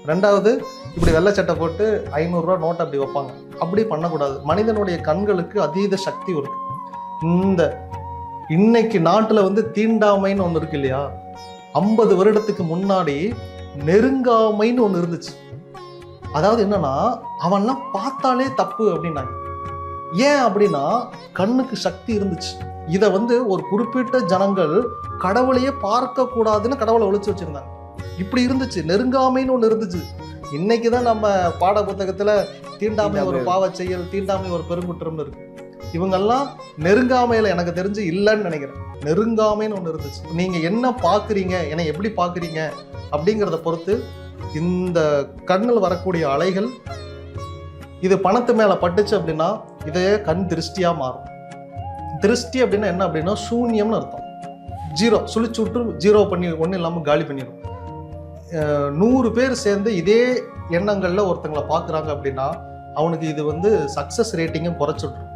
ரெண்டாவது, இப்படி வெள்ளை சட்டை போட்டு 500 நோட்டை அப்படி வைப்பாங்க. அப்படி பண்ணக்கூடாது. மனிதனுடைய கண்களுக்கு அதீத சக்தி இருக்கு. இந்த இன்னைக்கு நாட்டுல வந்து தீண்டாமைன்னு ஒண்ணு இருக்கு இல்லையா, 50 வருடத்துக்கு முன்னாடி நெருங்காமைன்னு ஒண்ணு இருந்துச்சு. அதாவது என்னன்னா, அவன்லாம் பார்த்தாலே தப்பு அப்படின்னாங்க. ஏன் அப்படின்னா கண்ணுக்கு சக்தி இருந்துச்சு. இதை வந்து ஒரு குறிப்பிட்ட ஜனங்கள் கடவுளையே பார்க்க கூடாதுன்னு கடவுளை ஒழிச்சு வச்சிருந்தாங்க. இப்படி இருந்துச்சு, நெருங்காமைன்னு ஒண்ணு இருந்துச்சு. இன்னைக்குதான் நம்ம பாட புத்தகத்துல தீண்டாமை ஒரு பாவ செயல், தீண்டாமை ஒரு பெருங்குற்றம்னு இருக்கு. இவங்கெல்லாம் நெருங்காமையில எனக்கு தெரிஞ்சு இல்லைன்னு நினைக்கிறேன். நெருங்காமைன்னு ஒண்ணு இருந்துச்சு. நீங்க என்ன பாக்குறீங்க, என்னை எப்படி பாக்குறீங்க அப்படிங்கிறத பொறுத்து இந்த கண்ணில் வரக்கூடிய அலைகள் இது பணத்து மேல பட்டுச்சு அப்படின்னா இதே கண் திருஷ்டியா மாறும். திருஷ்டி அப்படின்னா என்ன அப்படின்னா சூன்யம்னு அர்த்தம். ஜீரோ, சுழிச்சு விட்டு ஜீரோ பண்ணி ஒன்றும் இல்லாமல் காலி பண்ணிடும். 100 பேர் சேர்ந்து இதே எண்ணங்கள்ல ஒருத்தங்களை பார்க்குறாங்க அப்படின்னா அவனுக்கு இது வந்து சக்சஸ் ரேட்டிங்கும் குறைச்சிடும்.